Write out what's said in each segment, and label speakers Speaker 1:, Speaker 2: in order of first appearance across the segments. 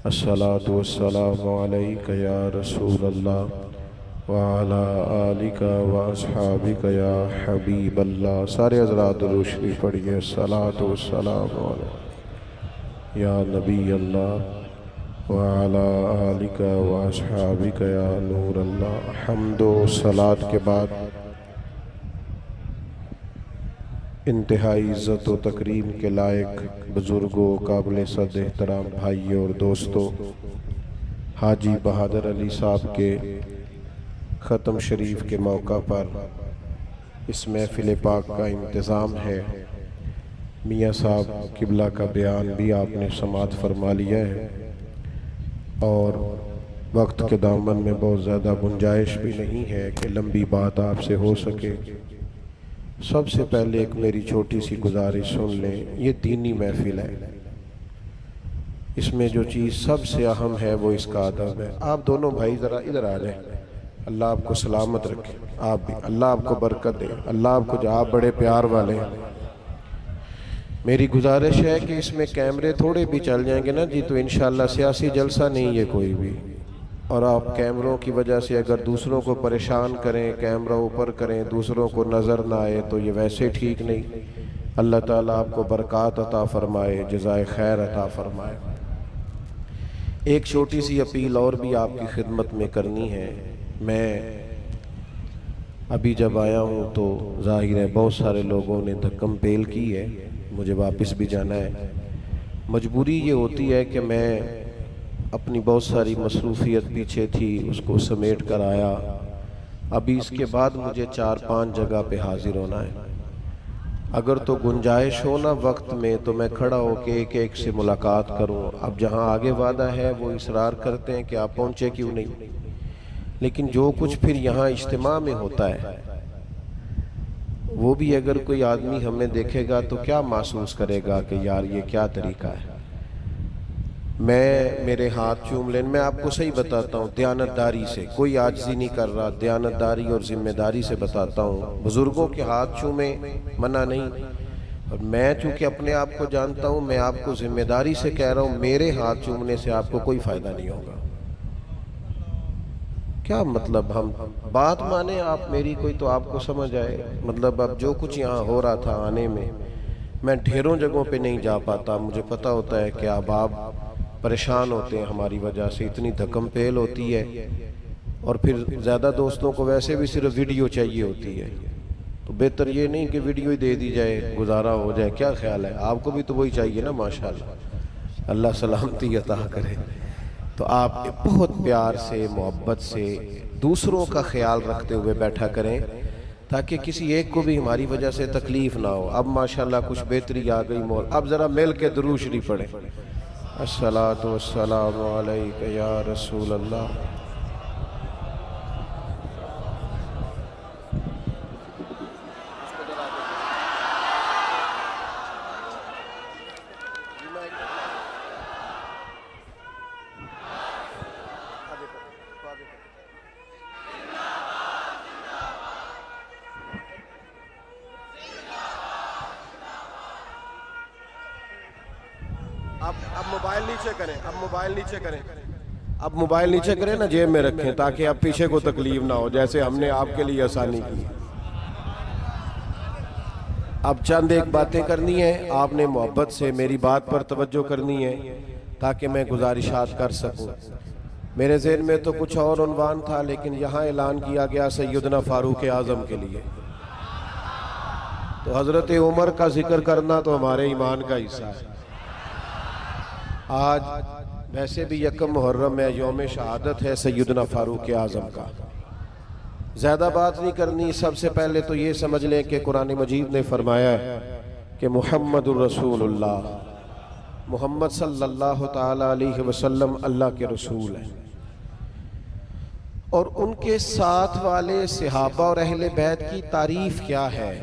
Speaker 1: الصلاة والسلام علیک یا رسول اللہ وعلا آلک واصحابک یا حبیب اللہ۔ سارے حضرات درود شریف پڑھیے۔ الصلاة والسلام علیک یا نبی اللہ وعلا آلک واصحابک یا نور اللہ۔ حمد و صلاۃ کے بعد انتہائی عزت و تکریم کے لائق بزرگوں، قابل صد احترام بھائیوں اور دوستوں، حاجی بہادر علی صاحب کے ختم شریف کے موقع پر اس محفل پاک کا انتظام ہے۔ میاں صاحب قبلہ کا بیان بھی آپ نے سماعت فرما لیا ہے اور وقت کے دامن میں بہت زیادہ گنجائش بھی نہیں ہے کہ لمبی بات آپ سے ہو سکے۔ سب سے پہلے ایک میری چھوٹی سی گزارش سن لیں، یہ دینی محفل ہے، اس میں جو چیز سب سے اہم ہے وہ اس کا ادب ہے۔ آپ دونوں بھائی ذرا ادھر آ جائیں، اللہ آپ کو سلامت رکھے، آپ بھی اللہ آپ کو برکت دے، اللہ آپ کو آپ بڑے پیار والے ہیں۔ میری گزارش ہے کہ اس میں کیمرے تھوڑے بھی چل جائیں گے نا جی تو انشاءاللہ سیاسی جلسہ نہیں ہے کوئی بھی، اور آپ کیمروں کی وجہ سے اگر دوسروں کو پریشان کریں، کیمرہ اوپر کریں، دوسروں کو نظر نہ آئے تو یہ ویسے ٹھیک نہیں۔ اللہ تعالیٰ آپ کو برکات عطا فرمائے، جزائے خیر عطا فرمائے۔ ایک چھوٹی سی اپیل اور بھی آپ کی خدمت میں کرنی ہے۔ میں ابھی جب آیا ہوں تو ظاہر ہے بہت سارے لوگوں نے دھکم پیل کی ہے، مجھے واپس بھی جانا ہے۔ مجبوری یہ ہوتی ہے کہ میں اپنی بہت ساری مصروفیت پیچھے تھی، اس کو سمیٹ کر آیا۔ ابھی اس کے بعد مجھے 4-5 جگہ پہ حاضر ہونا ہے۔ اگر تو گنجائش ہو نا وقت میں تو میں کھڑا ہو کے ایک ایک سے ملاقات کروں۔ اب جہاں آگے وعدہ ہے وہ اصرار کرتے ہیں کہ آپ پہنچے کیوں نہیں، لیکن جو کچھ پھر یہاں اجتماع میں ہوتا ہے وہ بھی اگر کوئی آدمی ہمیں دیکھے گا تو کیا محسوس کرے گا کہ یار یہ کیا طریقہ ہے۔ میں میرے ہاتھ چوم لیں، میں آپ کو صحیح بتاتا ہوں، دیانتداری سے کوئی عاجزی نہیں کر رہا، دیانتداری اور ذمہ داری سے بتاتا ہوں۔ بزرگوں کے ہاتھ چومیں منع نہیں، اور میں چونکہ اپنے آپ کو جانتا ہوں، میں آپ کو ذمہ داری سے کہہ رہا ہوں، میرے ہاتھ چومنے سے آپ کو کوئی فائدہ نہیں ہوگا۔ کیا مطلب ہم بات مانیں آپ میری کوئی تو آپ کو سمجھ آئے۔ مطلب اب جو کچھ یہاں ہو رہا تھا آنے میں ڈھیروں جگہوں پہ نہیں جا پاتا، مجھے پتہ ہوتا ہے کہ اب آپ پریشان ہوتے ہیں ہماری وجہ سے، اتنی دھکم پیل ہوتی ہے، اور پھر زیادہ دوستوں کو ویسے بھی صرف ویڈیو چاہیے ہوتی ہے، تو بہتر یہ نہیں کہ ویڈیو ہی دے دی جائے، گزارا ہو جائے۔ کیا خیال ہے؟ آپ کو بھی تو وہی چاہیے نا، ماشاءاللہ، اللہ سلامتی عطا کرے۔ تو آپ بہت پیار سے، محبت سے دوسروں کا خیال رکھتے ہوئے بیٹھا کریں تاکہ کسی ایک کو بھی ہماری وجہ سے تکلیف نہ ہو۔ اب ماشاءاللہ کچھ بہتری آ گئی مول، اب ذرا مل کے درود شریف پڑھیں۔ الصلاۃ والسلام علیک یا رسول اللہ۔ اب موبائل نیچے کریں، اب موبائل نیچے کریں نا، جیب میں رکھیں تاکہ اب پیچھے کو تکلیف نہ ہو، جیسے ہم نے آپ کے لیے آسانی کی۔ اب چند ایک باتیں کرنی ہیں، آپ نے محبت سے میری بات پر توجہ کرنی ہے تاکہ میں گزارشات کر سکوں۔ میرے ذہن میں تو کچھ اور عنوان تھا، لیکن یہاں اعلان کیا گیا سیدنا فاروق اعظم کے لیے، تو حضرت عمر کا ذکر کرنا تو ہمارے ایمان کا حصہ ہے۔ آج ویسے بھی یکم محرم ہے، یوم شہادت ہے سیدنا فاروق اعظم کا۔ زیادہ بات نہیں کرنی، سب سے پہلے تو یہ سمجھ لیں کہ قرآن مجید نے فرمایا ہے کہ محمد الرسول اللہ، محمد صلی اللہ تعالی علیہ وسلم اللہ کے رسول ہیں، اور ان کے ساتھ والے صحابہ اور اہل بیت کی تعریف کیا ہے۔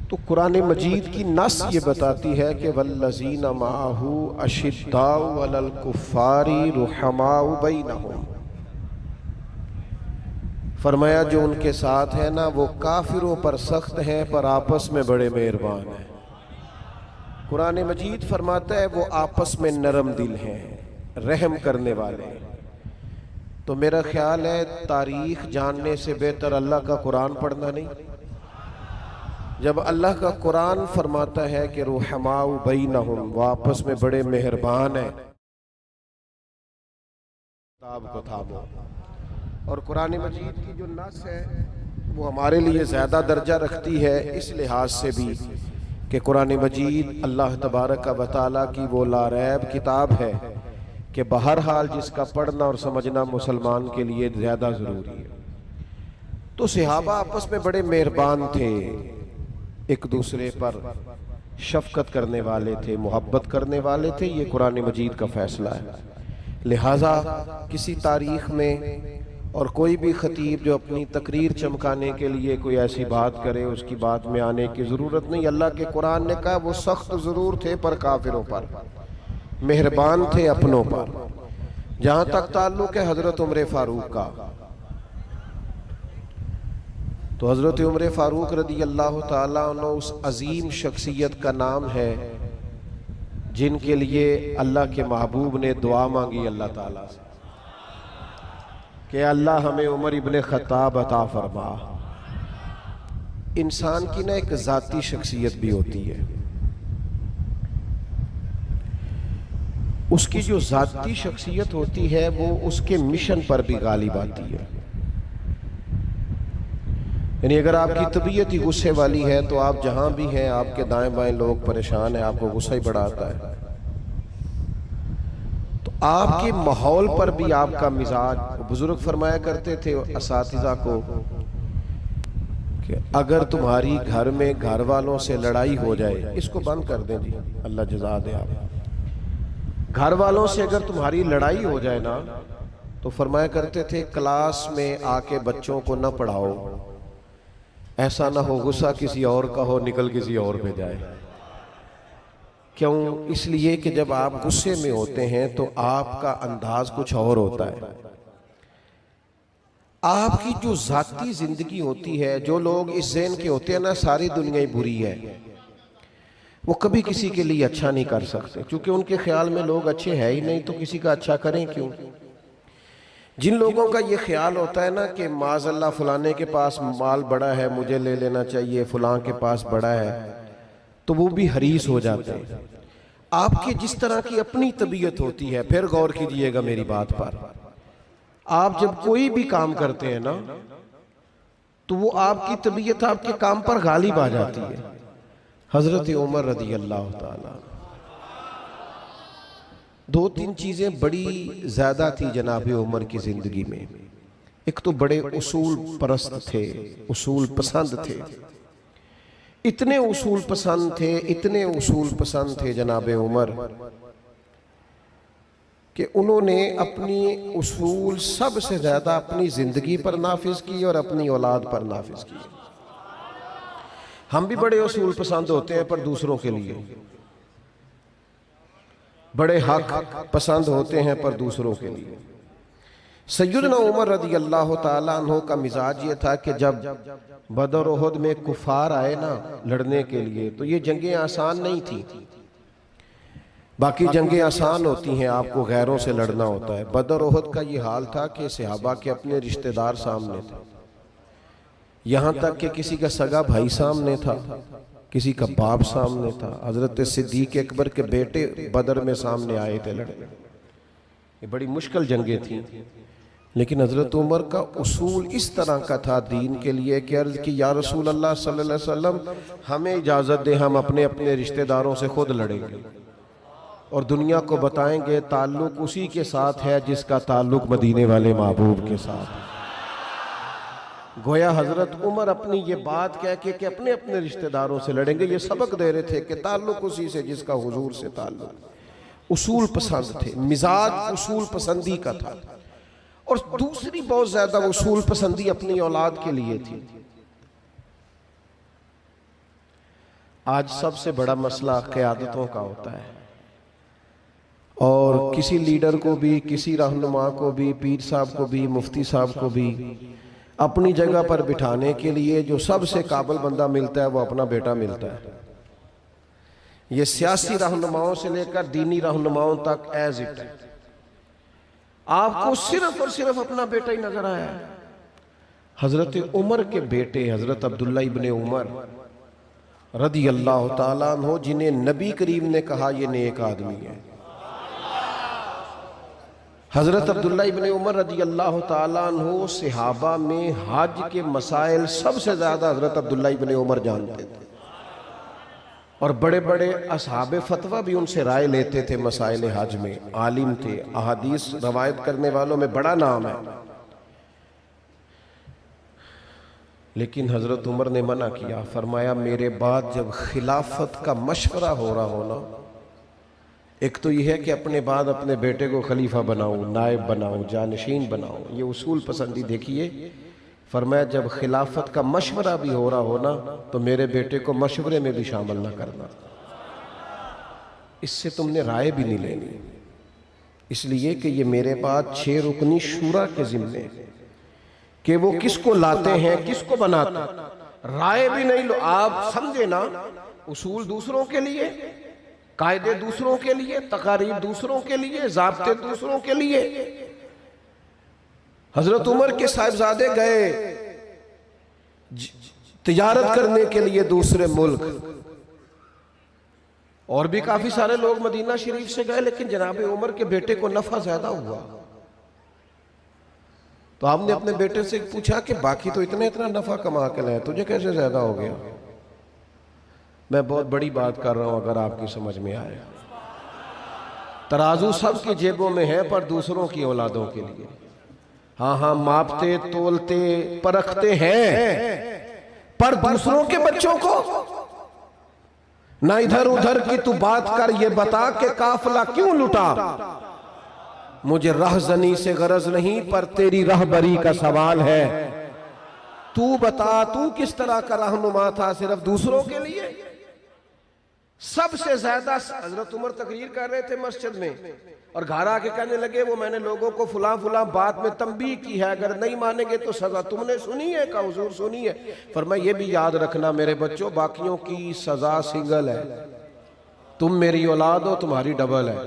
Speaker 1: تو قرآن مجید کی نص یہ بتاتی ہے کہ والذین معہ اشداء علی الکفار رحماء بینہم، فرمایا جو ان کے ساتھ ہیں نا وہ کافروں پر سخت ہیں پر آپس میں بڑے مہربان ہیں۔ قرآن مجید فرماتا ہے وہ آپس میں نرم دل ہیں، رحم کرنے والے ہیں۔ تو میرا خیال ہے تاریخ جاننے سے بہتر اللہ کا قرآن پڑھنا نہیں؟ جب اللہ کا قرآن فرماتا ہے کہ رحماء بینہم، وہ آپس میں بڑے مہربان ہیں، کتاب کو تھامو۔ اور قرآن مجید کی جو نص ہے وہ ہمارے لیے زیادہ درجہ رکھتی ہے اس لحاظ سے بھی کہ قرآن مجید اللہ تبارک و تعالیٰ کی وہ لا ریب کتاب ہے کہ بہرحال جس کا پڑھنا اور سمجھنا مسلمان کے لیے زیادہ ضروری ہے۔ تو صحابہ آپس میں بڑے مہربان تھے، ایک دوسرے پر شفقت کرنے والے تھے، محبت کرنے والے تھے، یہ قرآن مجید کا فیصلہ ہے۔ لہٰذا کسی تاریخ میں اور کوئی بھی خطیب جو اپنی تقریر چمکانے کے لیے کوئی ایسی بات کرے اس کی بات میں آنے کی ضرورت نہیں۔ اللہ کے قرآن نے کہا وہ سخت ضرور تھے پر کافروں پر، مہربان تھے اپنوں پر۔ جہاں تک تعلق ہے حضرت عمر فاروق کا، تو حضرت عمر فاروق رضی اللہ تعالیٰ عنہ اس عظیم شخصیت کا نام ہے جن کے لیے اللہ کے محبوب نے دعا مانگی اللہ تعالیٰ سے کہ اللہ ہمیں عمر ابن خطاب عطا فرما۔ انسان کی نہ ایک ذاتی شخصیت بھی ہوتی ہے، اس کی جو ذاتی شخصیت ہوتی ہے وہ اس کے مشن پر بھی غالب آتی ہے۔ یعنی اگر آپ کی طبیعت ہی غصے والی ہے تو آپ جہاں بھی ہیں آپ کے دائیں بائیں لوگ پریشان ہیں، آپ کو غصہ ہی بڑا آتا ہے۔ تو آپ کے ماحول پر بھی آپ کا مزاج، بزرگ فرمایا کرتے تھے اساتذہ کو کہ اگر تمہاری گھر میں گھر والوں سے لڑائی ہو جائے، اس کو بند کر دیں جی، اللہ جزا دے آپ، گھر والوں سے اگر تمہاری لڑائی ہو جائے نا تو فرمایا کرتے تھے کلاس میں آ کے بچوں کو نہ پڑھاؤ، ایسا نہ ہو غصہ کسی اور کا ہو نکل کسی اور پہ جائے۔ کیوں؟ اس لیے کہ جب آپ غصے میں ہوتے ہیں تو آپ کا انداز کچھ اور ہوتا ہے۔ آپ کی جو ذاتی زندگی ہوتی ہے، جو لوگ اس ذہن کے ہوتے ہیں نا ساری دنیا ہی بری ہے، وہ کبھی کسی کے لیے اچھا نہیں کر سکتے، کیونکہ ان کے خیال میں لوگ اچھے ہیں ہی نہیں، تو کسی کا اچھا کریں کیوں؟ جن لوگوں کا یہ خیال ہوتا ہے نا کہ معاذ اللہ فلانے کے پاس مال بڑا ہے مجھے لے لینا چاہیے، فلاں کے پاس بڑا ہے، تو وہ بھی حریص ہو جاتے ہیں۔ آپ کی جس طرح کی اپنی طبیعت ہوتی ہے، پھر غور کیجئے گا میری بات پر، آپ جب کوئی بھی کام کرتے ہیں نا تو وہ آپ کی طبیعت آپ کے کام پر غالب آ جاتی ہے۔ حضرت عمر رضی اللہ تعالیٰ، دو تین چیزیں بڑی زیادہ تھی جناب عمر کی زندگی میں۔ ایک تو بڑے اصول پرست تھے، اصول پسند تھے، اتنے اصول پسند تھے، اتنے اصول پسند تھے جناب عمر کہ انہوں نے اپنی اصول سب سے زیادہ اپنی زندگی پر نافذ کی اور اپنی اولاد پر نافذ کی۔ ہم بھی بڑے اصول پسند ہوتے ہیں پر دوسروں کے لیے، بڑے حق پسند ہوتے ہیں پر دوسروں کے لیے۔ سیدنا عمر رضی اللہ تعالیٰ عنہ کا مزاج یہ تھا کہ جب بدر و احد میں کفار آئے نا لڑنے کے لیے تو یہ جنگیں آسان نہیں تھی، باقی جنگیں آسان ہوتی ہیں، آپ کو غیروں سے لڑنا ہوتا ہے۔ بدر و احد کا یہ حال تھا کہ صحابہ کے اپنے رشتہ دار سامنے تھے، یہاں تک کہ کسی کا سگا بھائی سامنے تھا، کسی کا باپ سامنے تھا، حضرت صدیق اکبر کے بیٹے بدر میں سامنے آئے تھے لڑنے۔ یہ بڑی مشکل جنگیں تھیں، لیکن حضرت عمر کا اصول اس طرح کا تھا دین کے لیے کہ عرض کی یا رسول اللہ صلی اللہ علیہ وسلم ہمیں اجازت دیں، ہم اپنے اپنے رشتہ داروں سے خود لڑیں گے اور دنیا کو بتائیں گے تعلق اسی کے ساتھ ہے جس کا تعلق مدینے والے محبوب کے ساتھ ہے۔ گویا حضرت عمر اپنی یہ بات کہہ کے کہ اپنے اپنے رشتہ داروں سے لڑیں گے، یہ سبق دے رہے تھے کہ تعلق اسی سے جس کا حضور سے تعلق۔ اصول پسند تھے، مزاج اصول پسندی کا تھا، اور دوسری بہت زیادہ اصول پسندی اپنی اولاد کے لیے تھی۔ آج سب سے بڑا مسئلہ قیادتوں کا ہوتا ہے، اور کسی لیڈر کو بھی، کسی رہنما کو بھی، پیر صاحب کو بھی، مفتی صاحب کو بھی اپنی جگہ پر بٹھانے کے لیے جو سب سے قابل بندہ ملتا ہے وہ اپنا بیٹا ملتا ہے، یہ سیاسی رہنماؤں سے لے کر دینی رہنماؤں تک ایز اٹ ہے. آپ کو صرف اور صرف اپنا بیٹا ہی نظر آیا ہے. حضرت عمر کے بیٹے حضرت عبداللہ ابن عمر رضی اللہ تعالیٰ عنہ، جنہیں نبی کریم نے کہا یہ نیک آدمی ہے. حضرت عبداللہ ابن عمر رضی اللہ تعالیٰ عنہ صحابہ میں حج کے مسائل سب سے زیادہ حضرت عبداللہ ابن عمر جانتے تھے، اور بڑے بڑے اصحاب فتویٰ بھی ان سے رائے لیتے تھے مسائل حج میں. عالم تھے، احادیث روایت کرنے والوں میں بڑا نام ہے. لیکن حضرت عمر نے منع کیا، فرمایا میرے بعد جب خلافت کا مشورہ ہو رہا ہونا، ایک تو یہ ہے کہ اپنے بعد اپنے بیٹے کو خلیفہ بناؤں، نائب بناؤں، جانشین بناؤں، یہ اصول پسندی دیکھیے. فرمایا جب خلافت کا مشورہ بھی ہو رہا ہونا تو میرے بیٹے کو مشورے میں بھی شامل نہ کرنا، اس سے تم نے رائے بھی نہیں لینی، اس لیے کہ یہ میرے بعد 6 رکنی شورا کے ذمے کہ وہ کس کو لاتے ہیں، کس کو بناتے ہیں. رائے بھی نہیں لو. آپ سمجھے نا، اصول دوسروں کے لیے، قاعدے دوسروں کے لیے، تقاریب دوسروں کے لیے، ضابطے دوسروں کے لیے. حضرت عمر کے صاحبزادے گئے تجارت کرنے کے لیے دوسرے ملک، اور بھی کافی سارے لوگ مدینہ شریف سے گئے، لیکن جناب عمر کے بیٹے کو نفع زیادہ ہوا. تو آپ نے اپنے بیٹے سے پوچھا کہ باقی تو اتنا نفع کما کے لائے، تجھے کیسے زیادہ ہو گیا؟ میں بہت بڑی بات کر رہا ہوں، اگر آپ کی سمجھ میں آئے. ترازو سب کی جیبوں میں ہے، پر دوسروں کی اولادوں کے لیے. ہاں ماپتے تولتے پرکھتے ہیں، پر دوسروں کے بچوں کو نہ ادھر ادھر کی تو بات کر، یہ بتا کہ قافلہ کیوں لٹا. مجھے رہزنی سے غرض نہیں، پر تیری رہبری کا سوال ہے. تو بتا تو کس طرح کا رہنما تھا صرف دوسروں کے لیے؟ سب سے زیادہ حضرت عمر تقریر کر رہے تھے مسجد میں، اور گھر آ کے کہنے لگے وہ میں نے لوگوں کو فلاں بات میں تنبیہ کی ہے، اگر نہیں مانیں گے تو سزا. تم نے سنی ہے؟ کہا حضور سنی ہے. فرمایا یہ بھی یاد رکھنا میرے بچوں، باقیوں کی سزا سنگل ہے، تم میری اولاد ہو، تمہاری ڈبل ہے.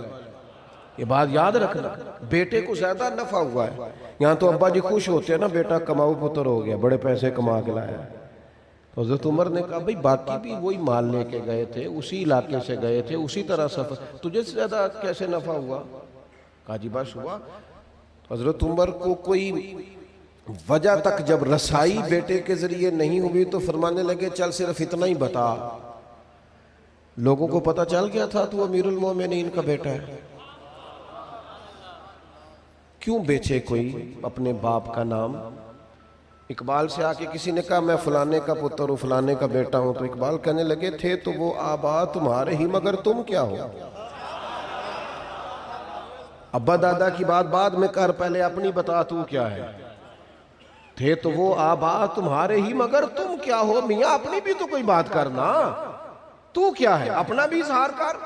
Speaker 1: یہ بات یاد رکھنا. بیٹے کو زیادہ نفع ہوا ہے. یہاں تو ابا جی خوش ہوتے ہیں نا، بیٹا کماؤ پتر ہو گیا، بڑے پیسے کما کے لایا. حضرت عمر نے کہا بھئی باقی بھی وہی مال لے کے گئے تھے، اسی علاقے سے گئے تھے، اسی طرح سفر، تجھے سے زیادہ کیسے نفع ہوا؟ کہا جی بس ہوا. حضرت عمر کو کوئی وجہ تک جب رسائی بیٹے کے ذریعے نہیں ہوئی تو فرمانے لگے چل صرف اتنا ہی بتا. لوگوں کو پتہ چل گیا تھا تو امیر المومنین کا بیٹا ہے. کیوں بیچے کوئی اپنے باپ کا نام؟ اقبال سے آ کے کسی نے کہا میں فلانے کا پتر ہوں، فلانے کا بیٹا ہوں، تو اقبال کہنے لگے تھے تو وہ آبا تمہارے ہی، مگر تم کیا ہو؟ ابا دادا کی بات بعد میں کر، پہلے اپنی بتا تو کیا ہے. تھے تو وہ آبا تمہارے ہی، مگر تم کیا ہو؟ میاں اپنی بھی تو کوئی بات کرنا، تو کیا ہے؟ اپنا بھی اظہار کر.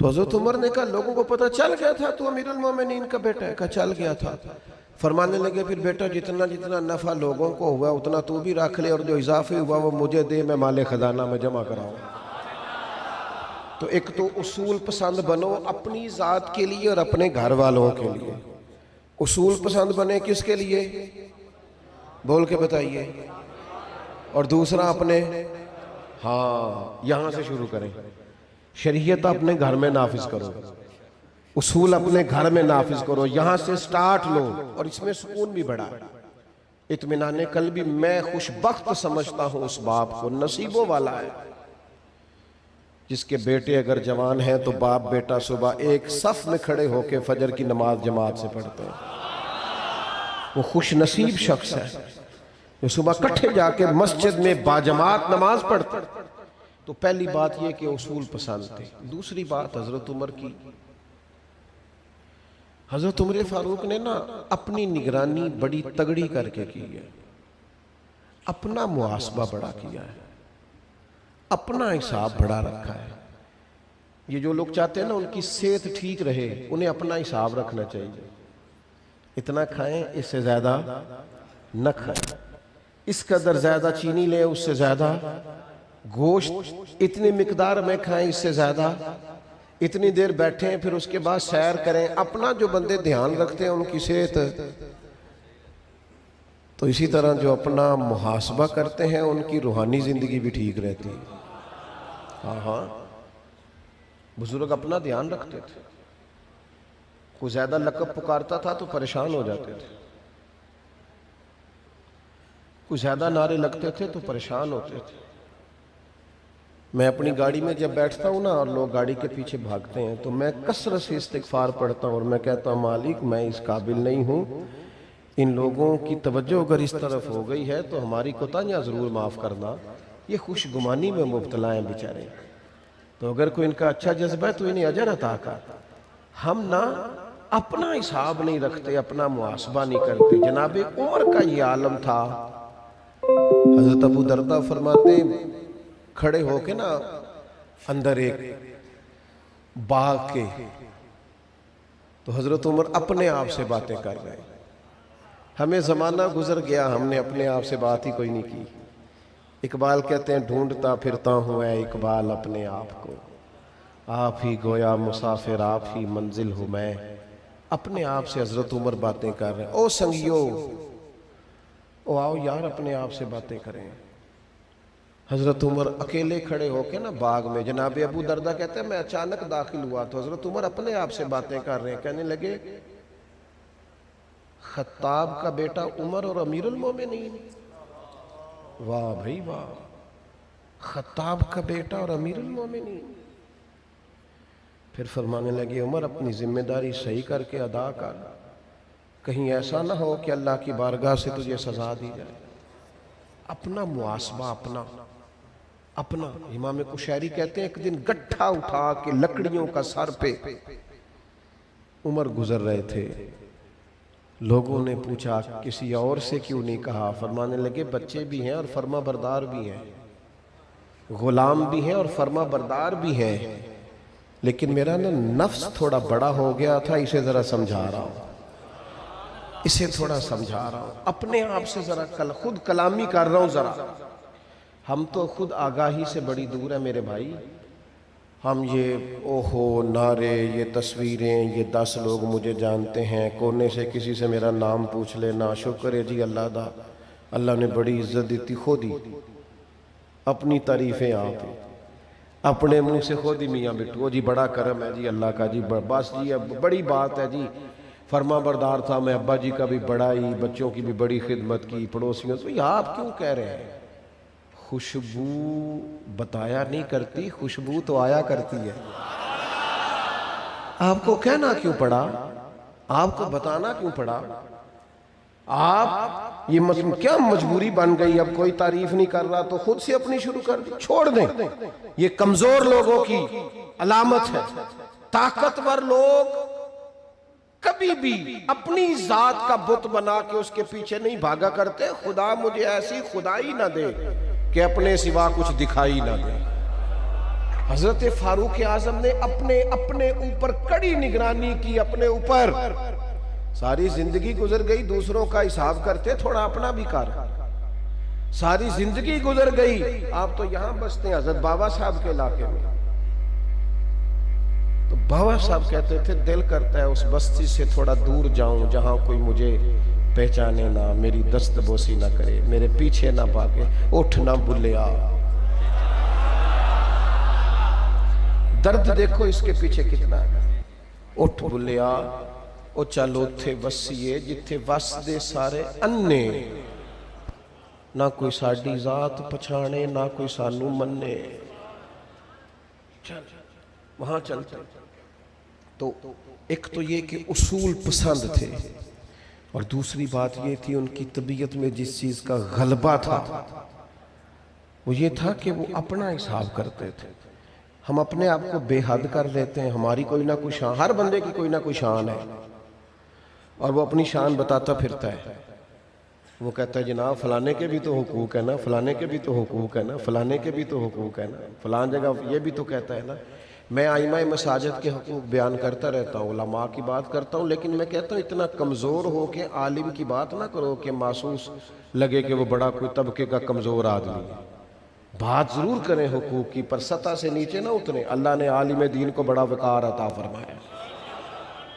Speaker 1: تو حضرت عمر نے کہا لوگوں کو پتہ چل گیا تھا تو امیر المومنین کا بیٹا ہے. کہا چل گیا تھا. فرمانے لگے پھر بیٹا جتنا نفع لوگوں کو ہوا اتنا تو بھی رکھ لے، اور جو اضافی ہوا وہ مجھے دے، میں مال خزانہ میں جمع کراؤں. تو ایک تو اصول پسند بنو اپنی ذات کے لیے اور اپنے گھر والوں کے لیے. اصول پسند بنے کس کے لیے؟ بول کے بتائیے. اور دوسرا اپنے، یہاں سے شروع کریں. شریعت اپنے گھر میں نافذ کرو، اصول اپنے گھر میں نافذ کرو، یہاں سے سٹارٹ لو. اور اس میں سکون بھی بڑا ہے، اطمینان قلبی. میں خوش بخت سمجھتا ہوں اس باپ کو، نصیبوں والا ہے جس کے بیٹے اگر جوان ہیں تو باپ بیٹا صبح ایک صف میں کھڑے ہو کے فجر کی نماز جماعت سے پڑھتے ہیں. وہ خوش نصیب شخص ہے جو صبح کٹھے جا کے مسجد میں باجماعت نماز پڑھتے. تو پہلی بات یہ کہ اصول پسند تھے. دوسری بات حضرت عمر کی، حضرت عمر فاروق نے نا اپنی نگرانی بڑی تگڑی کر کے کی ہے، اپنا محاسبہ بڑا کیا ہے، اپنا حساب بڑا رکھا ہے. یہ جو لوگ چاہتے ہیں نا ان کی صحت ٹھیک رہے، انہیں اپنا حساب رکھنا چاہیے. اتنا کھائیں اس سے زیادہ نہ کھائیں، اس قدر زیادہ چینی لیں اس سے زیادہ گوشت اتنی مقدار میں کھائیں، اس سے زیادہ، اتنی دیر بیٹھیں پھر اس کے بعد سیر کریں. اپنا جو بندے دھیان رکھتے ہیں ان کی صحت، تو اسی طرح جو اپنا محاسبہ کرتے ہیں ان کی روحانی زندگی بھی ٹھیک رہتی ہے. ہاں بزرگ اپنا دھیان رکھتے تھے. کوئی زیادہ لقب پکارتا تھا تو پریشان ہو جاتے تھے، کوئی زیادہ نعرے لگتے تھے تو پریشان ہوتے تھے. میں اپنی گاڑی میں جب بیٹھتا ہوں نا اور لوگ گاڑی کے پیچھے بھاگتے ہیں تو میں کثرت سے استغفار پڑھتا ہوں اور میں کہتا ہوں مالک میں اس قابل نہیں ہوں، ان لوگوں کی توجہ اگر اس طرف ہو گئی ہے تو ہماری کوتاہیاں ضرور معاف کرنا، یہ خوش گمانی میں مبتلا ہیں بیچارے. تو اگر کوئی ان کا اچھا جذبہ ہے تو انہیں اجر عطا کر. ہم نہ اپنا حساب نہیں رکھتے، اپنا محاسبہ نہیں کرتے. جناب عمر کا یہ عالم تھا. حضرت ابو دردہ فرماتے ہیں کھڑے ہو کے نا اندر ایک باغ کے، تو حضرت عمر اپنے آپ سے باتیں کر رہے ہیں. ہمیں زمانہ گزر گیا، ہم نے اپنے آپ سے بات ہی کوئی نہیں کی. اقبال کہتے ہیں ڈھونڈتا پھرتا ہوں اے اقبال اپنے آپ کو، آپ ہی گویا مسافر آپ ہی منزل ہوں میں. اپنے آپ سے حضرت عمر باتیں کر رہے ہیں. او سنگیو، او آؤ یار اپنے آپ سے باتیں کریں. حضرت عمر اکیلے کھڑے ہو کے نا باغ میں. جناب ابو دردہ کہتے ہیں میں اچانک داخل ہوا تو حضرت عمر اپنے آپ سے باتیں کر رہے ہیں. کہنے لگے خطاب کا بیٹا عمر اور امیر المومنین. واہ بھائی واہ، خطاب کا بیٹا اور امیر المومنین. پھر فرمانے لگے عمر اپنی ذمہ داری صحیح کر کے ادا کر، کہیں ایسا نہ ہو کہ اللہ کی بارگاہ سے تجھے سزا دی جائے. اپنا محاسبہ اپنا. امام کشیری کہتے ہیں ایک دن گٹھا اٹھا کے لکڑیوں کا سر پہ عمر گزر رہے تھے. لوگوں نے پوچھا کسی اور سے کیوں نہیں کہا؟ فرمانے لگے بچے بھی ہیں اور فرما بردار بھی ہیں، غلام بھی ہیں اور فرما بردار بھی ہیں، لیکن میرا نا نفس تھوڑا بڑا ہو گیا تھا، اسے ذرا سمجھا رہا ہوں، اسے تھوڑا سمجھا رہا ہوں. اپنے آپ سے ذرا خود کلامی کر رہا ہوں ذرا. ہم تو خود آگاہی سے بڑی دور ہے میرے بھائی. ہم یہ اوہو نعرے، یہ تصویریں، یہ 10 لوگ مجھے جانتے ہیں، کونے سے کسی سے میرا نام پوچھ لینا، شکر ہے جی اللہ دا، اللہ نے بڑی عزت دیتی. خود ہی اپنی تعریفیں آپ اپنے منہ سے خود ہی میاں بٹو جی بڑا کرم ہے جی اللہ کا جی، بس جی اب بڑی بات ہے جی، فرما بردار تھا میں، ابا جی کا بھی بڑا ہی، بچوں کی بھی بڑی خدمت کی، پڑوسیوں سے. آپ کیوں کہہ رہے ہیں؟ خوشبو بتایا نہیں کرتی، خوشبو تو آیا کرتی ہے. آپ کو کہنا کیوں پڑا؟ آپ کو بتانا کیوں پڑا؟ آپ یہ کیا مجبوری بن گئی؟ اب کوئی تعریف نہیں کر رہا تو خود سے اپنی شروع کر دی. چھوڑ دیں، یہ کمزور لوگوں کی علامت ہے. طاقتور لوگ کبھی بھی اپنی ذات کا بت بنا کے اس کے پیچھے نہیں بھاگا کرتے. خدا مجھے ایسی خدائی نہ دے کہ اپنے سوا کچھ دکھائی نہ دے. حضرت فاروق اعظم نے اپنے اوپر کڑی نگرانی کی. اپنے اوپر ساری زندگی گزر گئی، دوسروں کا حساب کرتے، تھوڑا اپنا بھی کر. ساری زندگی گزر گئی، آپ تو یہاں بستے ہیں حضرت بابا صاحب کے علاقے میں. تو بابا صاحب کہتے تھے دل کرتا ہے اس بستی سے تھوڑا دور جاؤں جہاں کوئی مجھے پہچانے نہ، میری دست بوسی نہ کرے، میرے پیچھے نہ بھاگے. اٹھ نہ بھلیا، درد دیکھو اس کے پیچھے کتنا ہے. اٹھ بھلیا او چلو تھے وسیے جتھے وس دے سارے انے، نہ کوئی ساڈی ذات پچھانے نہ کوئی سانو منے. چل وہاں چلتے. تو ایک تو یہ کہ اصول پسند تھے، اور دوسری بات یہ تھی ان کی طبیعت میں جس چیز کا غلبہ تھا وہ یہ تھا کہ وہ اپنا حساب کرتے تھے. ہم اپنے آپ کو بے حد کر لیتے ہیں، ہماری کوئی نہ کوئی شان، ہر بندے کی کوئی نہ کوئی شان ہے، اور وہ اپنی شان بتاتا پھرتا ہے. وہ کہتا ہے جناب فلانے کے بھی تو حقوق ہے نا، فلانے کے بھی تو حقوق ہے نا، فلانے کے بھی تو حقوق ہے نا، فلان جگہ یہ بھی تو کہتا ہے نا. میں ائمہ مساجد کے حقوق بیان کرتا رہتا ہوں، علماء کی بات کرتا ہوں، لیکن میں کہتا ہوں اتنا کمزور ہو کہ عالم کی بات نہ کرو کہ محسوس لگے کہ وہ بڑا کوئی طبقے کا کمزور آدمی ہے. بات ضرور کریں حقوق کی، پر سطح سے نیچے نہ اتریں۔ اللہ نے عالم دین کو بڑا وقار عطا فرمایا،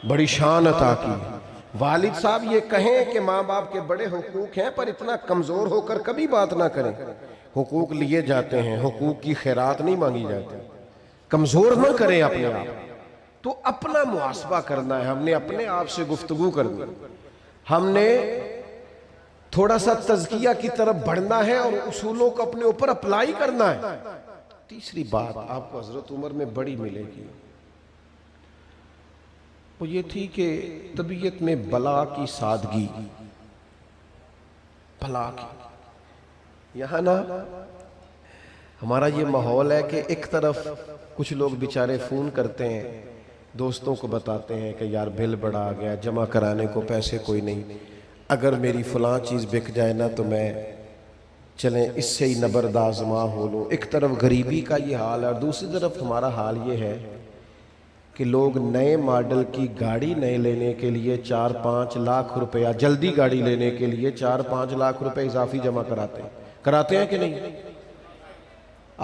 Speaker 1: بڑی شان عطا کی۔ والد صاحب یہ کہیں کہ ماں باپ کے بڑے حقوق ہیں، پر اتنا کمزور ہو کر کبھی بات نہ کریں۔ حقوق لیے جاتے ہیں، حقوق کی خیرات نہیں مانگی جاتی۔ کمزور نہ کریں اپنے آپ، تو اپنا محاسبہ کرنا ہے۔ ہم نے اپنے آپ سے گفتگو کرنی، ہم نے تھوڑا سا تزکیہ کی طرف بڑھنا ہے اور اصولوں کو اپنے اوپر اپلائی کرنا ہے۔ تیسری بات آپ کو حضرت عمر میں بڑی ملے گی، وہ یہ تھی کہ طبیعت میں بلا کی سادگی، بلا کی۔ یہاں نا ہمارا یہ ماحول ہے کہ ایک طرف کچھ لوگ بیچارے فون کرتے ہیں، دوستوں کو بتاتے ہیں کہ یار بل بڑا آ گیا، جمع کرانے کو پیسے کوئی نہیں، اگر میری فلاں چیز بک جائے نا تو میں چلیں اس سے ہی نبردازماں ہو لوں۔ ایک طرف غریبی کا یہ حال ہے، اور دوسری طرف ہمارا حال یہ ہے کہ لوگ نئے ماڈل کی گاڑی نئے لینے کے لیے 4-5 لاکھ روپیہ، جلدی گاڑی لینے کے لیے 4-5 لاکھ روپے اضافی جمع کراتے ہیں کہ نہیں؟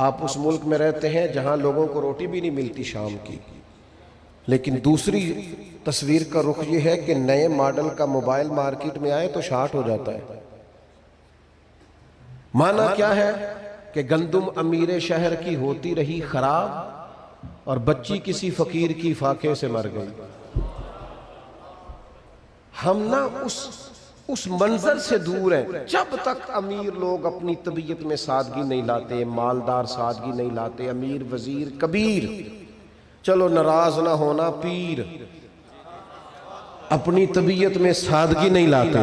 Speaker 1: آپ اس ملک میں رہتے ہیں جہاں لوگوں کو روٹی بھی نہیں ملتی شام کی، لیکن دوسری تصویر کا رخ یہ ہے کہ نئے ماڈل کا موبائل مارکیٹ میں آئے تو شارٹ ہو جاتا ہے۔ معنی کیا ہے کہ گندم امیر شہر کی ہوتی رہی خراب، اور بچی کسی فقیر کی فاقے سے مر گئی۔ ہم نا اس منظر سے دور ہیں۔ جب تک امیر لوگ اپنی طبیعت میں سادگی نہیں لاتے، مالدار سادگی نہیں لاتے، امیر وزیر کبیر، چلو ناراض نہ ہونا پیر، اپنی طبیعت میں سادگی نہیں لاتے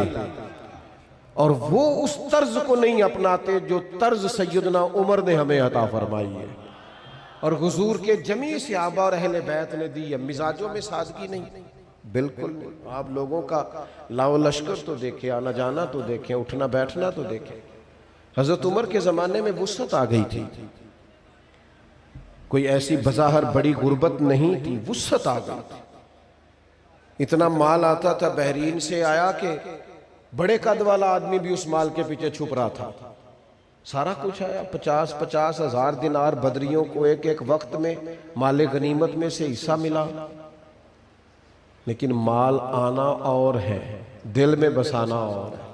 Speaker 1: اور وہ اس طرز کو نہیں اپناتے جو طرز سیدنا عمر نے ہمیں عطا فرمائی ہے اور حضور کے جمیع صحابہ اور اہل بیت نے دی ہے۔ مزاجوں میں سادگی نہیں، بالکل نہیں۔ آپ لوگوں کا لاؤ لشکر تو دیکھیں، آنا جانا تو دیکھیں، اٹھنا بیٹھنا تو دیکھیں۔ حضرت عمر کے زمانے میں وسعت آ گئی تھی، کوئی ایسی بظاہر بڑی غربت نہیں تھی، وسعت آ گئی تھی۔ اتنا مال آتا تھا، بحرین سے آیا کہ بڑے قد والا آدمی بھی اس مال کے پیچھے چھپ رہا تھا۔ سارا کچھ آیا، 50-50 ہزار دینار بدریوں کو ایک ایک وقت میں مال غنیمت میں سے حصہ ملا۔ لیکن مال آنا اور ہے، دل میں بسانا اور ہے۔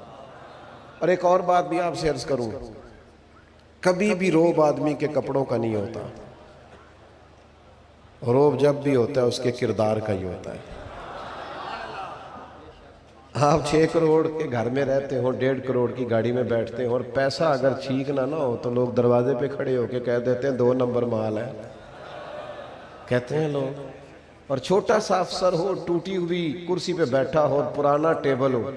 Speaker 1: اور ایک اور بات بھی آپ سے عرض کروں، کبھی بھی روب آدمی کے کپڑوں کا نہیں ہوتا، روب جب بھی ہوتا ہے اس کے کردار کا ہی ہوتا ہے۔ آپ 6 کروڑ کے گھر میں رہتے ہو، 1.5 کروڑ کی گاڑی میں بیٹھتے ہیں، اور پیسہ اگر ٹھیک نہ ہو تو لوگ دروازے پہ کھڑے ہو کے کہہ دیتے ہیں 2 نمبر مال ہے، کہتے ہیں لوگ۔ اور چھوٹا سا افسر ہو، ٹوٹی ہوئی کرسی پہ بیٹھا ہو، پرانا ٹیبل ہو،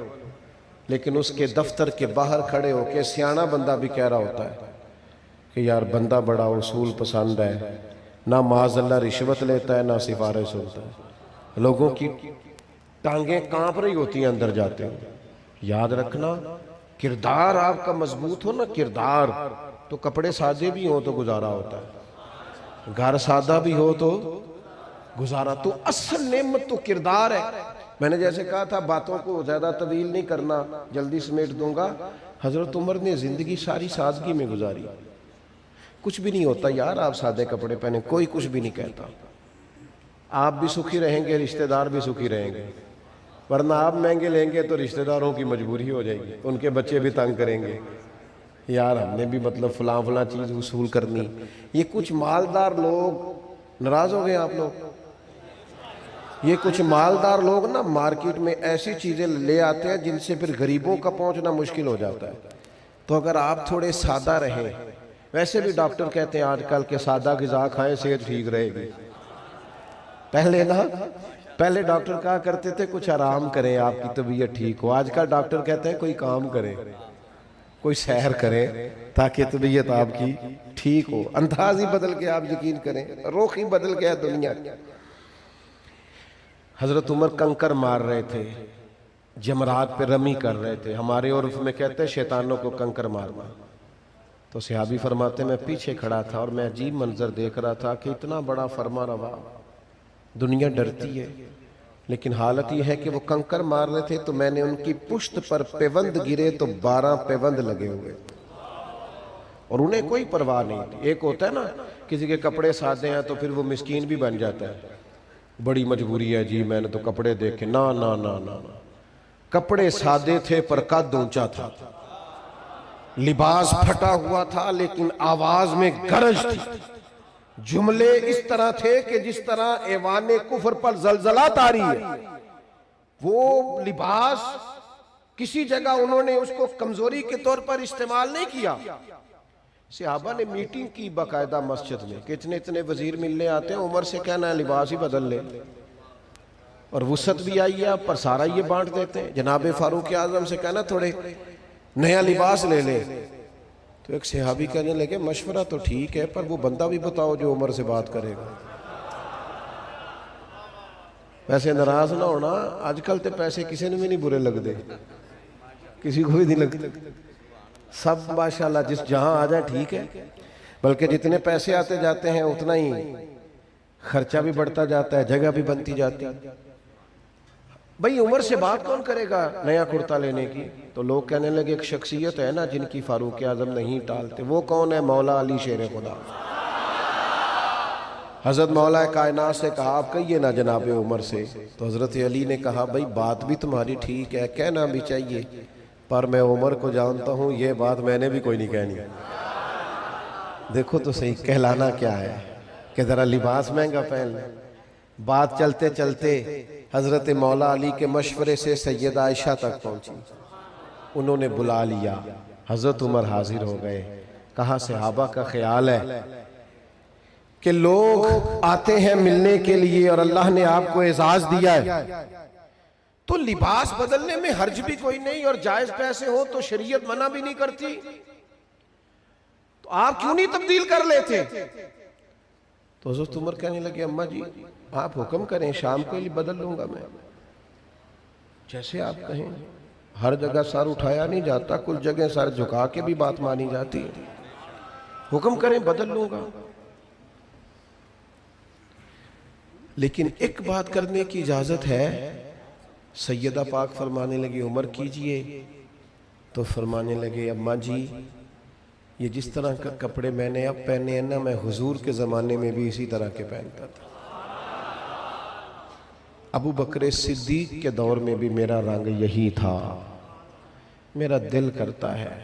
Speaker 1: لیکن اس کے دفتر کے باہر کھڑے ہو کے سیاںا بندہ بھی کہہ رہا ہوتا ہے کہ یار بندہ بڑا اصول پسند ہے، نہ معاذ اللہ رشوت لیتا ہے، نہ سفارش ہوتا ہے۔ لوگوں کی ٹانگیں کانپ رہی ہوتی ہیں اندر جاتے ہیں۔ یاد رکھنا، کردار آپ کا مضبوط ہو نا، کردار، تو کپڑے سادے بھی ہوں تو گزارا ہوتا ہے، گھر سادہ بھی ہو تو گزارا۔ تو اصل نعمت تو کردار ہے۔ میں نے جیسے کہا تھا باتوں کو زیادہ طویل نہیں کرنا، جلدی سمیٹ دوں گا۔ حضرت عمر نے زندگی ساری سادگی میں گزاری۔ کچھ بھی نہیں ہوتا یار آپ سادے کپڑے پہنے، کوئی کچھ بھی نہیں کہتا۔ آپ بھی سکھی رہیں گے، رشتہ دار بھی سکھی رہیں گے، ورنہ آپ مہنگے لیں گے تو رشتہ داروں کی مجبوری ہو جائے گی، ان کے بچے بھی تنگ کریں گے، یار ہم نے بھی مطلب فلاں چیز وصول کرنی۔ یہ کچھ مالدار لوگ، ناراض ہو گئے آپ لوگ، یہ کچھ مالدار لوگ نا مارکیٹ میں ایسی چیزیں لے آتے ہیں جن سے پھر غریبوں کا پہنچنا مشکل ہو جاتا ہے۔ تو اگر آپ تھوڑے سادہ رہیں، ویسے بھی ڈاکٹر کہتے ہیں آج کل کہ سادہ غذا کھائیں صحت ٹھیک رہے گی۔ پہلے ڈاکٹر کہا کرتے تھے کچھ آرام کریں آپ کی طبیعت ٹھیک ہو، آج کل ڈاکٹر کہتے ہیں کوئی کام کریں، کوئی سحر کریں تاکہ طبیعت آپ کی ٹھیک ہو۔ انداز ہی بدل کے آپ یقین کریں، رخ ہی بدل گیا دنیا کی۔ حضرت عمر کنکر مار رہے تھے، جمرات پہ رمی کر رہے تھے، ہمارے عرف میں کہتے ہیں شیطانوں کو کنکر مارنا۔ تو صحابی فرماتے میں پیچھے کھڑا تھا اور میں عجیب منظر دیکھ رہا تھا کہ اتنا بڑا فرما روا، دنیا ڈرتی ہے، لیکن حالت یہ ہے کہ وہ کنکر مار رہے تھے تو میں نے ان کی پشت پر پیوند گرے تو 12 پیوند لگے ہوئے، اور انہیں کوئی پرواہ نہیں تھی. ایک ہوتا ہے نا کسی کے کپڑے سادے ہیں تو پھر وہ مسکین بھی بن جاتا ہے, بڑی مجبوری ہے جی میں نے تو کپڑے دیکھے. نا نا نا نا, کپڑے سادے تھے پر قد اونچا تھا, لباس پھٹا ہوا تھا لیکن آواز میں گرج تھی, جملے اس طرح تھے کہ جس طرح ایوان کفر پر زلزلہ طاری ہے. وہ لباس کسی جگہ انہوں نے اس کو کمزوری کے طور پر استعمال نہیں کیا. صحابہ نے میٹنگ کی باقاعدہ مسجد میں کہ اتنے وزیر ملنے آتے ہیں, عمر سے کہنا ہے لباس ہی بدل لے, اور وسعت بھی آئی ہے پر سارا یہ بانٹ دیتے ہیں. جناب فاروق اعظم سے کہنا تھوڑے نیا لباس لے لے. تو ایک صحابی کہنے لگے مشورہ تو ٹھیک ہے پر وہ بندہ بھی بتاؤ جو عمر سے بات کرے گا. ویسے ناراض نہ ہونا, آج کل تے پیسے کسی نے بھی نہیں برے لگ دے, کسی کو بھی نہیں لگتے, سب ماشاءاللہ جس جہاں آ جائے ٹھیک ہے. بلکہ جتنے پیسے آتے جاتے ہیں اتنا ہی خرچہ بھی بڑھتا جاتا ہے, جگہ بھی بنتی جاتی. بھئی عمر سے بات کون کرے گا نیا کرتا لینے کی؟ تو لوگ کہنے لگے ایک شخصیت ہے نا جن کی فاروق اعظم نہیں ٹالتے. وہ کون ہے؟ مولا علی شیر خدا. حضرت مولا کائنات سے کہا آپ کہیے نا جناب عمر سے. تو حضرت علی نے کہا بھئی بات بھی تمہاری ٹھیک ہے, کہنا بھی چاہیے, پر میں عمر کو جانتا ہوں یہ بات میں نے بھی کوئی نہیں کہنی. دیکھو تو صحیح کہلانا کیا ہے کہ ذرا لباس مہنگا پہن لیں. بات چلتے چلتے حضرت مولا علی کے مشورے سے سیدہ عائشہ تک پہنچی. انہوں نے بلا لیا, حضرت عمر حاضر ہو گئے. کہا صحابہ کا خیال ہے کہ لوگ آتے ہیں ملنے کے لیے اور اللہ نے آپ کو اعزاز دیا ہے, تو لباس بدلنے میں حرج بھی کوئی نہیں, اور جائز پیسے ہو تو شریعت منع بھی نہیں کرتی, تو آپ کیوں نہیں تبدیل کر لیتے؟ تو حضرت عمر کہنے لگے اماں جی آپ حکم کریں, شام کے لیے بدل لوں گا میں. جیسے آپ کہیں, ہر جگہ سر اٹھایا نہیں جاتا, کچھ جگہ سر جھکا کے بھی بات مانی جاتی. حکم کریں بدل لوں گا. لیکن ایک بات کرنے کی اجازت ہے. سیدہ پاک فرمانے لگی عمر کیجئے. تو فرمانے لگے اماں جی یہ جس طرح کا کپڑے میں نے اب پہنے ہیں نا, میں حضور کے زمانے میں بھی اسی طرح کے پہنتا تھا. ابو بکر صدیق کے دور میں بھی میرا رنگ یہی تھا. میرا دل کرتا ہے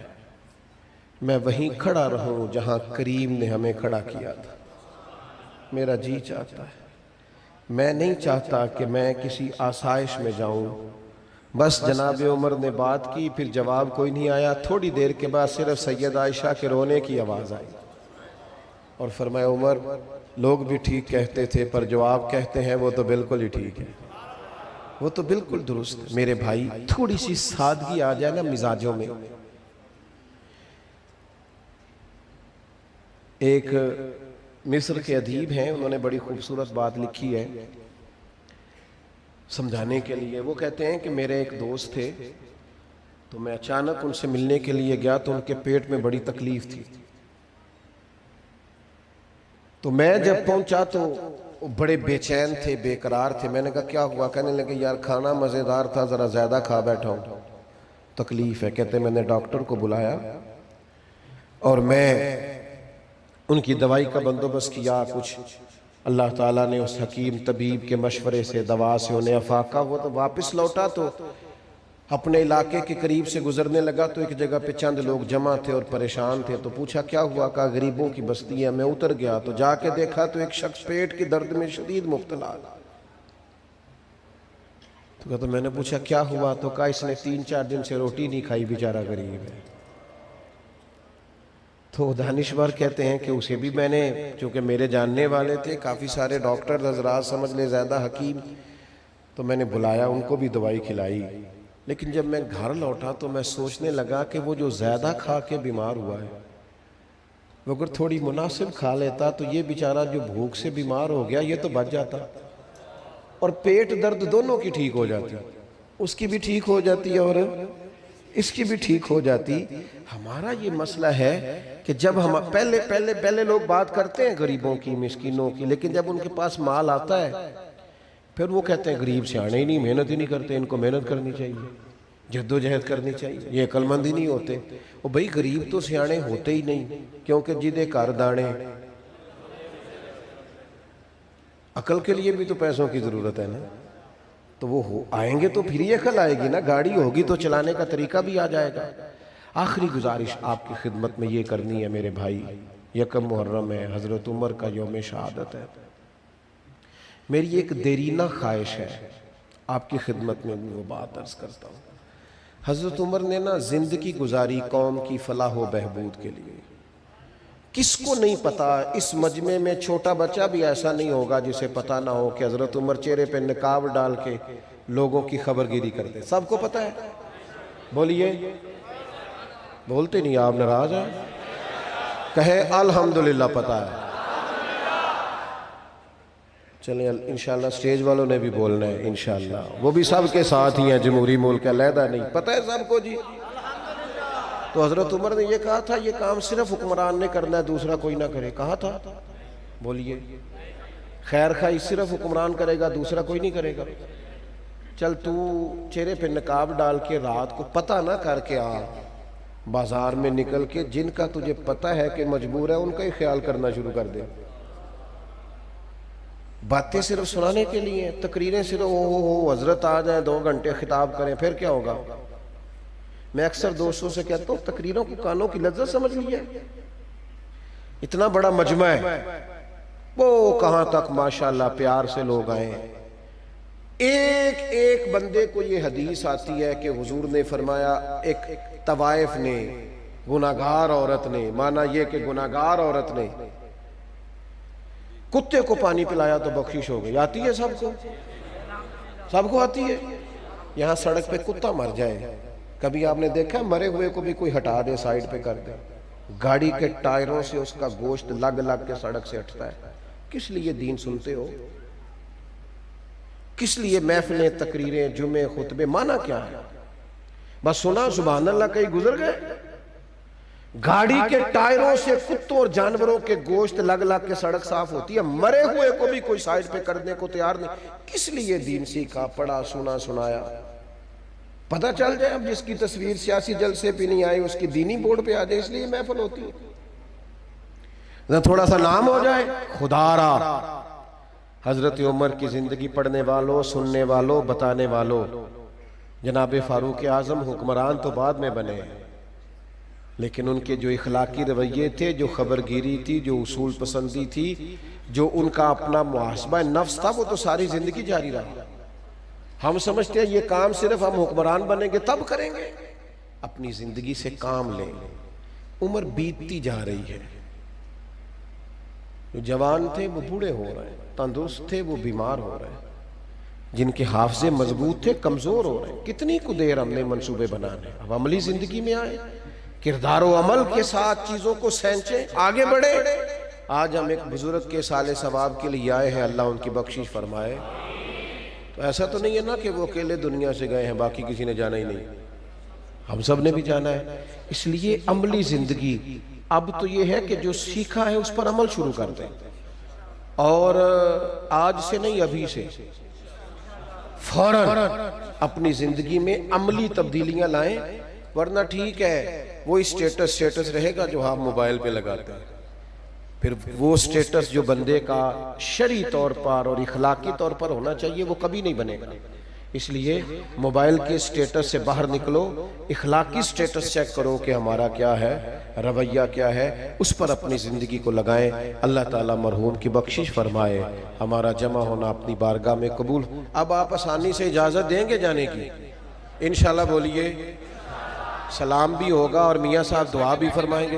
Speaker 1: میں وہیں کھڑا رہوں جہاں کریم نے ہمیں کھڑا کیا تھا. میرا جی چاہتا ہے, میں نہیں چاہتا کہ میں کسی آسائش میں جاؤں. بس جناب عمر نے بات کی, پھر جواب کوئی نہیں آیا. تھوڑی دیر کے بعد صرف سیدہ عائشہ کے رونے کی آواز آئی, اور فرمایا عمر لوگ بھی ٹھیک کہتے تھے پر جو آپ کہتے ہیں وہ تو بالکل ہی ٹھیک ہے, وہ تو بالکل درست ہے. میرے بھائی تھوڑی سی سادگی آ جائے نا مزاجوں میں. ایک مصر کے ادیب ہیں, انہوں نے بڑی خوبصورت بات لکھی ہے سمجھانے کے لیے. وہ کہتے ہیں کہ میرے ایک دوست تھے, تو میں اچانک ان سے ملنے کے لیے گیا تو ان کے پیٹ میں بڑی تکلیف تھی. تو میں جب پہنچا تو وہ بڑے بے چین تھے, بے قرار تھے. میں نے کہا کیا ہوا؟ کہنے لگے یار کھانا مزیدار تھا, ذرا زیادہ کھا بیٹھا ہوں, تکلیف ہے. کہتے میں نے ڈاکٹر کو بلایا اور میں ان کی دوائی کا بندوبست کیا. کچھ اللہ تعالیٰ نے اس حکیم طبیب کے مشورے سے دوا سے انہیں افاقہ. وہ تو واپس لوٹا تو اپنے علاقے کے قریب سے گزرنے لگا تو ایک جگہ پہ چند لوگ جمع تھے اور پریشان تھے. تو پوچھا کیا ہوا؟ کہا غریبوں کی بستی ہے. میں اتر گیا تو جا کے دیکھا تو ایک شخص پیٹ کی درد میں شدید مبتلا. تو کہا تو میں نے پوچھا کیا ہوا؟ تو کہا اس نے 3-4 دن سے روٹی نہیں کھائی, بیچارہ غریب ہے. تو دانشور کہتے ہیں کہ اسے بھی میں نے, چونکہ میرے جاننے والے تھے کافی سارے ڈاکٹر حضرات سمجھ لے زیادہ حکیم, تو میں نے بلایا, ان کو بھی دوائی کھلائی. لیکن جب میں گھر لوٹا تو میں سوچنے لگا کہ وہ جو زیادہ کھا کے بیمار ہوا ہے وہ اگر تھوڑی مناسب کھا لیتا تو یہ بیچارہ جو بھوک سے بیمار ہو گیا یہ تو بچ جاتا, اور پیٹ درد دونوں کی ٹھیک ہو جاتی, اس کی بھی ٹھیک ہو جاتی اور اس کی بھی ٹھیک ہو جاتی. ہمارا یہ مسئلہ ہے کہ جب ہم پہلے لوگ بات کرتے ہیں غریبوں کی, مسکینوں کی, لیکن جب ان کے پاس مال آتا ہے پھر وہ کہتے ہیں غریب سے آنے ہی نہیں, محنت ہی نہیں کرتے, ان کو محنت کرنی چاہیے. جدوجہد کرنی چاہیے. یہ عقل مند ہی نہیں ہوتے. وہ بھائی غریب تو سیانے ہوتے ہی نہیں, کیونکہ جدے گھر دانے. عقل کے لیے بھی تو پیسوں کی ضرورت ہے نا, تو وہ آئیں گے تو پھر ہی عقل آئے گی نا. گاڑی ہوگی تو چلانے کا طریقہ بھی آ جائے گا. آخری گزارش آپ کی خدمت میں یہ کرنی ہے میرے بھائی, یکم محرم ہے, حضرت عمر کا یوم شہادت ہے. میری ایک دیرینہ خواہش ہے, آپ کی خدمت میں وہ بات عرض کرتا ہوں. حضرت عمر نے نا زندگی گزاری قوم کی فلاح و بہبود کے لیے. کس کو نہیں پتا, اس مجمع میں چھوٹا بچہ بھی ایسا نہیں ہوگا جسے پتا نہ ہو کہ حضرت عمر چہرے پہ نقاب ڈال کے لوگوں کی خبرگیری کرتے. سب کو پتا ہے؟ بولیے. بولتے نہیں, آپ ناراض ہیں؟ کہے الحمدللہ پتا ہے. چلیں انشاءاللہ سٹیج والوں نے بھی بولنا ہے انشاءاللہ, وہ بھی سب کے ساتھ ہی ہیں, جمہوری ملک علیحدہ نہیں. پتہ ہے سب کو جی. تو حضرت عمر نے یہ کہا تھا یہ کام صرف حکمران نے کرنا ہے, دوسرا کوئی نہ کرے. کہا تھا؟ بولیے. خیر خواہی صرف حکمران کرے گا, دوسرا کوئی نہیں کرے گا. چل تو چہرے پہ نقاب ڈال کے رات کو پتہ نہ کر کے آ, بازار میں نکل کے جن کا تجھے پتہ ہے کہ مجبور ہے ان کا ہی خیال کرنا شروع کر دے. باتیں صرف سنانے کے لیے, تقریریں صرف او حضرت آ جائیں 2 گھنٹے خطاب کریں, پھر کیا ہوگا؟ میں اکثر دوستوں سے کہتا ہوں تقریروں کو کانوں کی لذت سمجھ لیے. اتنا بڑا مجمع ہے, وہ کہاں تک ماشاءاللہ پیار سے لوگ آئے. ایک ایک بندے کو یہ حدیث آتی ہے کہ حضور نے فرمایا ایک طوائف نے, گناہگار عورت نے, مانا یہ کہ گناہگار عورت نے کتے کو پانی پلایا تو بخشش ہو گئی. آتی ہے سب کو؟ سب کو آتی ہے. یہاں سڑک پہ کتا مر جائے, کبھی آپ نے دیکھا مرے ہوئے کو بھی کوئی ہٹا دے, سائیڈ پہ کر دے؟ گاڑی کے ٹائروں سے اس کا گوشت لگ لگ کے سڑک سے ہٹتا ہے. کس لیے دین سنتے ہو؟ کس لیے محفلیں, تقریریں, جمعے, خطبے؟ مانا کیا ہے؟ بس سنا سبحان اللہ کہیں گزر گئے. گاڑی کے ٹائروں سے کتوں اور جانوروں کے گوشت لگ لگ کے سڑک صاف ہوتی ہے, مرے ہوئے کو بھی کوئی سائیڈ پہ کرنے کو تیار نہیں. کس لیے دین سیکھا, پڑھا, سنا, سنایا؟ پتہ چل جائے اب جس کی تصویر سیاسی جلسے پہ نہیں آئی اس کی دینی بورڈ پہ آ جائے, اس لیے محفل ہوتی ہے. تھوڑا سا نام ہو جائے خدا را. حضرت عمر کی زندگی پڑھنے والوں, سننے والوں, بتانے والوں, جناب فاروق اعظم حکمران تو بعد میں بنے, لیکن ان کے جو اخلاقی رویے تھے, جو خبرگیری تھی, جو اصول پسندی تھی, جو ان کا اپنا محاسبہ نفس تھا, وہ تو ساری زندگی جاری رہا. ہم سمجھتے ہیں یہ کام صرف ہم حکمران بنیں گے تب کریں گے. اپنی زندگی سے کام لیں. عمر بیتتی جا رہی ہے. جو جوان تھے وہ بوڑھے ہو رہے ہیں, تندرست تھے وہ بیمار ہو رہے ہیں, جن کے حافظے مضبوط تھے کمزور ہو رہے ہیں. کتنی کو دیر ہم نے منصوبے بنانے. اب عملی زندگی میں آئے, کردار و عمل کے ساتھ چیزوں کو سینچیں, آگے بڑھے. آج ہم ایک بزرگ کے سال ثواب کے لیے آئے ہیں, اللہ ان کی بخشش فرمائے. تو ایسا تو نہیں ہے نا کہ وہ اکیلے دنیا سے گئے ہیں, باقی کسی نے جانا ہی نہیں. ہم سب نے بھی جانا ہے. اس لیے عملی زندگی اب تو یہ ہے کہ جو سیکھا ہے اس پر عمل شروع کر دیں, اور آج سے نہیں ابھی سے فوراً اپنی زندگی میں عملی تبدیلیاں لائیں. ورنہ ٹھیک ہے وہ اسٹیٹس رہے گا جو آپ موبائل پہ لگاتے ہیں, پھر وہ سٹیٹس جو بندے کا شرعی طور پر اور اخلاقی طور پر ہونا چاہیے وہ کبھی نہیں بنے گا. اس لیے موبائل کے سٹیٹس سے باہر نکلو, اخلاقی سٹیٹس چیک کرو کہ ہمارا کیا ہے, رویہ کیا ہے, اس پر اپنی زندگی کو لگائیں. اللہ تعالیٰ مرحوم کی بخشش فرمائے, ہمارا جمع ہونا اپنی بارگاہ میں قبول. اب آپ آسانی سے اجازت دیں گے جانے کی انشاءاللہ؟ بولیے. سلام بھی ہوگا اور میاں صاحب دعا بھی فرمائیں گے.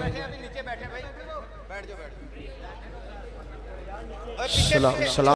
Speaker 1: سلام